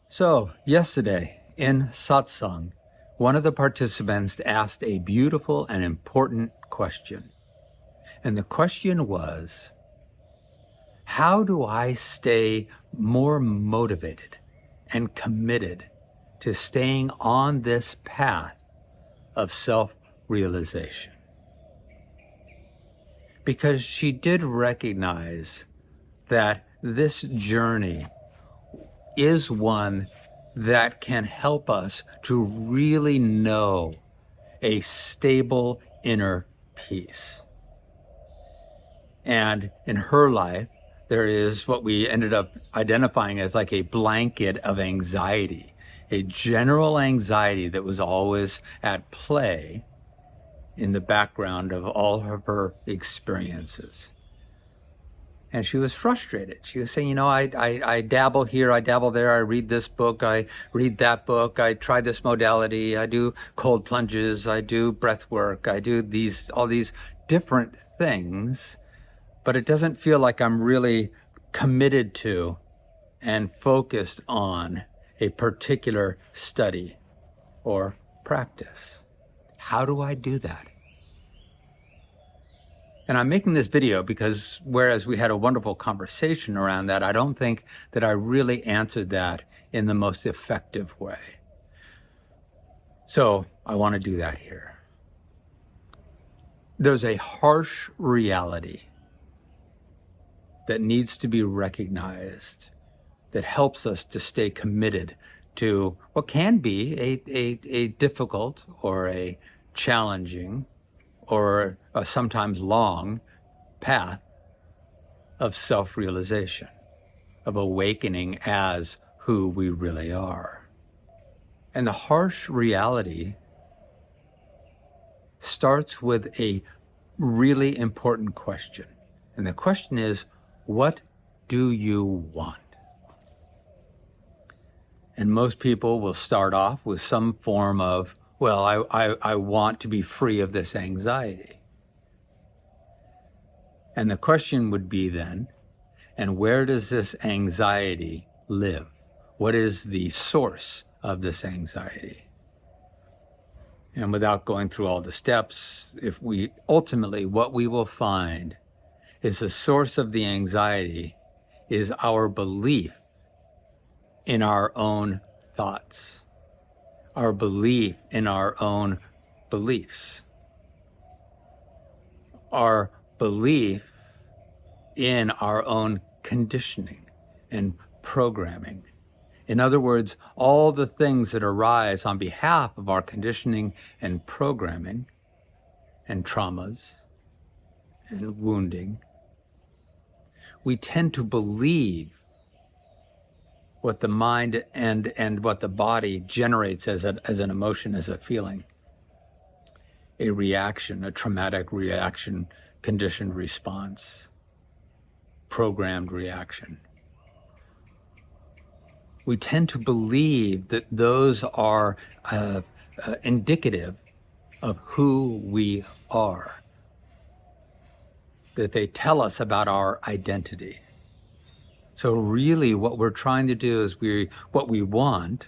So, yesterday in satsang, one of the participants asked a beautiful and important question. And the question was, how do I stay more motivated and committed to staying on this path of self-realization? Because she did recognize that this journey is one that can help us to really know a stable inner peace. And in her life, there is what we ended up identifying as like a blanket of anxiety, a general anxiety that was always at play in the background of all of her experiences. And she was frustrated. She was saying, I dabble here, I dabble there, I read this book, I read that book, I try this modality, I do cold plunges, I do breath work, I do all these different things, but it doesn't feel like I'm really committed to and focused on a particular study or practice. How do I do that? And I'm making this video because whereas we had a wonderful conversation around that, I don't think that I really answered that in the most effective way. So I want to do that here. There's a harsh reality that needs to be recognized that helps us to stay committed to what can be a difficult or a challenging or a sometimes long path of self-realization, of awakening as who we really are. And the harsh reality starts with a really important question. And the question is, what do you want? And most people will start off with some form of, well, I want to be free of this anxiety. And the question would be then, and where does this anxiety live? What is the source of this anxiety? And without going through all the steps, ultimately what we will find is the source of the anxiety is our belief in our own thoughts, our belief in our own beliefs, our belief in our own conditioning and programming. In other words, all the things that arise on behalf of our conditioning and programming and traumas and wounding, we tend to believe what the mind and what the body generates as an emotion, as a feeling, a reaction, a traumatic reaction, conditioned response, programmed reaction. We tend to believe that those are indicative of who we are, that they tell us about our identity. So really what we're trying to do is what we want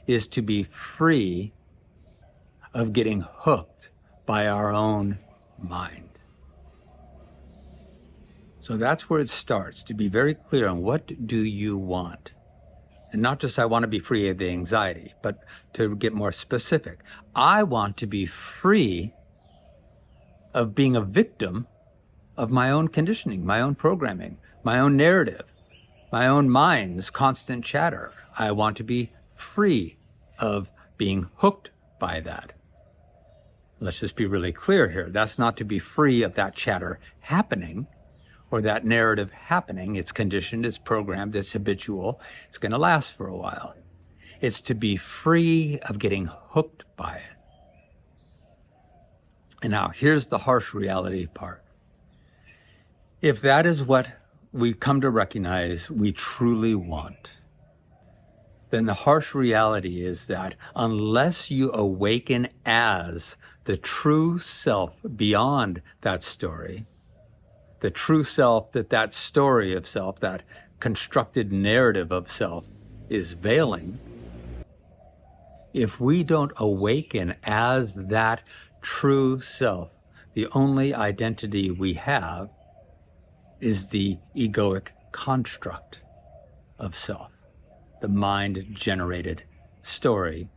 is to be free of getting hooked by our own mind. So that's where it starts, to be very clear on what do you want? And not just I want to be free of the anxiety, but to get more specific. I want to be free of being a victim of my own conditioning, my own programming, my own narrative, my own mind's constant chatter. I want to be free of being hooked by that. Let's just be really clear here. That's not to be free of that chatter happening or that narrative happening. It's conditioned, it's programmed, it's habitual. It's going to last for a while. It's to be free of getting hooked by it. And now here's the harsh reality part. If that is what we come to recognize we truly want, then the harsh reality is that unless you awaken as the true self beyond that story, the true self that story of self, that constructed narrative of self is veiling, if we don't awaken as that true self, the only identity we have is the egoic construct of self, the mind-generated story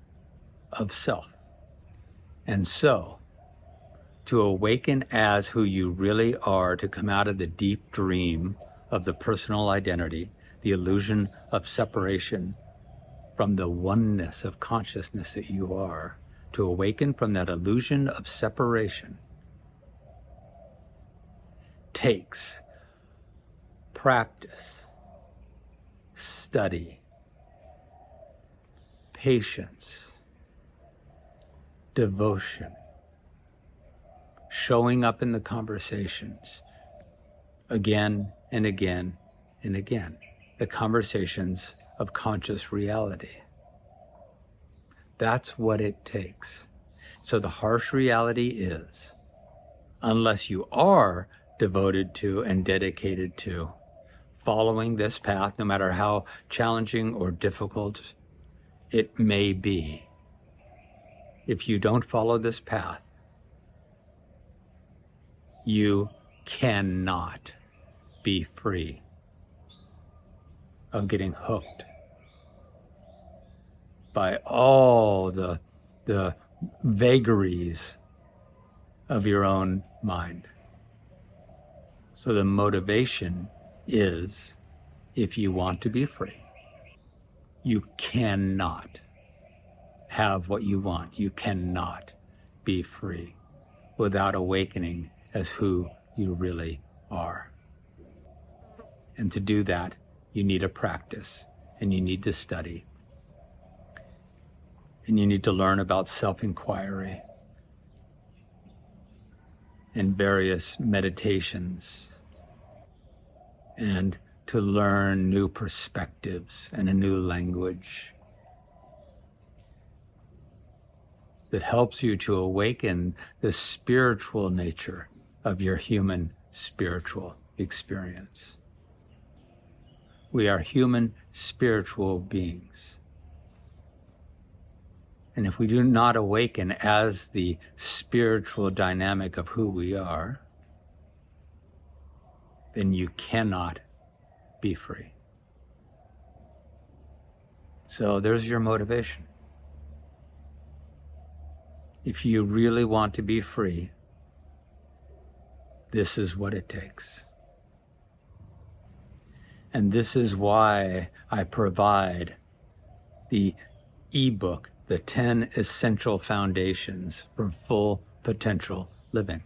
of self. And so, to awaken as who you really are, to come out of the deep dream of the personal identity, the illusion of separation from the oneness of consciousness that you are, to awaken from that illusion of separation takes practice, study, patience, devotion, showing up in the conversations again and again and again, the conversations of conscious reality. That's what it takes. So the harsh reality is, unless you are devoted to and dedicated to following this path, no matter how challenging or difficult it may be, if you don't follow this path, you cannot be free of getting hooked by all the vagaries of your own mind. So the motivation is, if you want to be free, you cannot have what you want. You cannot be free without awakening as who you really are. And to do that, you need a practice, and you need to study, and you need to learn about self-inquiry and various meditations, and to learn new perspectives and a new language that helps you to awaken the spiritual nature of your human spiritual experience. We are human spiritual beings. And if we do not awaken as the spiritual dynamic of who we are, then you cannot be free. So there's your motivation. If you really want to be free, this is what it takes. And this is why I provide the ebook, The 10 Essential Foundations for Full Potential Living.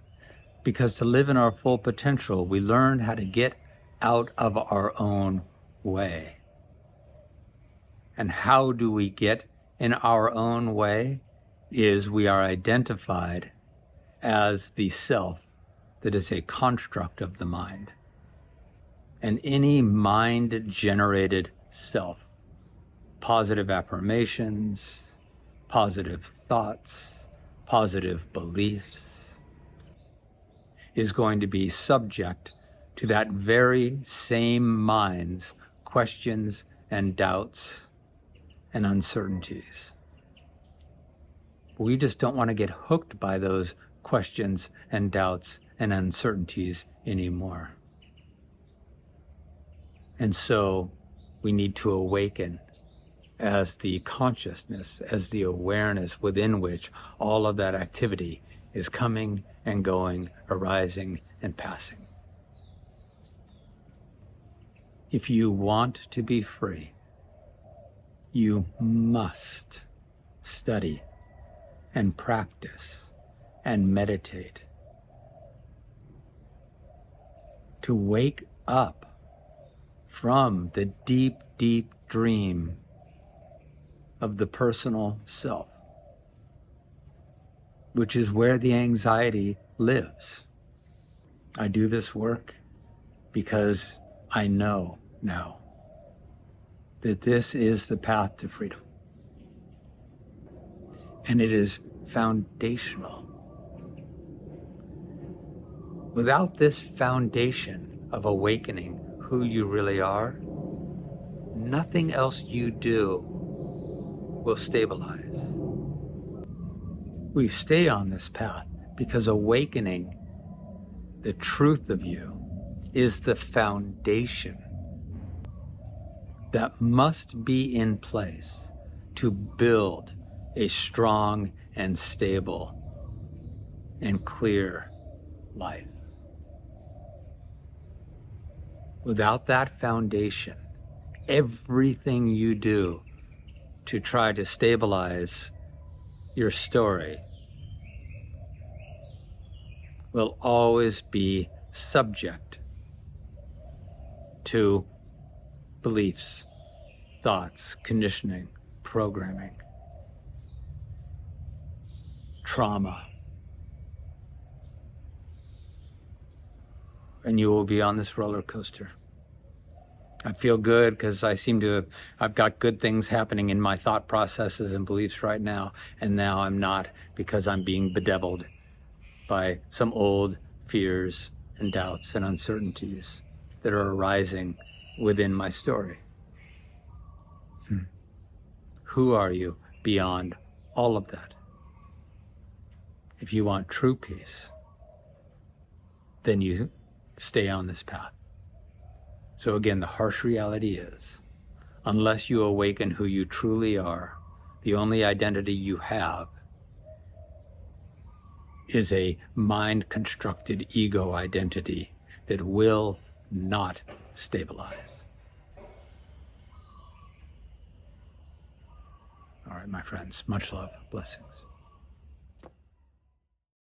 Because to live in our full potential, we learn how to get out of our own way. And how do we get in our own way? Is we are identified as the self that is a construct of the mind. And any mind-generated self, positive affirmations, positive thoughts, positive beliefs, is going to be subject to that very same mind's questions and doubts and uncertainties. We just don't want to get hooked by those questions and doubts and uncertainties anymore. And so we need to awaken as the consciousness, as the awareness within which all of that activity is coming and going, arising and passing. If you want to be free, you must study and practice and meditate to wake up from the deep, deep dream of the personal self, which is where the anxiety lives. I do this work because I know now that this is the path to freedom. And it is foundational. Without this foundation of awakening who you really are, nothing else you do will stabilize. We stay on this path because awakening the truth of you is the foundation that must be in place to build a strong and stable and clear life. Without that foundation, everything you do to try to stabilize your story will always be subject to beliefs, thoughts, conditioning, programming, trauma. And you will be on this roller coaster. I feel good because I've got good things happening in my thought processes and beliefs right now. And now I'm not, because I'm being bedeviled by some old fears and doubts and uncertainties that are arising within my story. Who are you beyond all of that? If you want true peace, then you stay on this path. So again, the harsh reality is, unless you awaken who you truly are, the only identity you have is a mind-constructed ego identity that will not stabilize. All right, my friends, much love, blessings.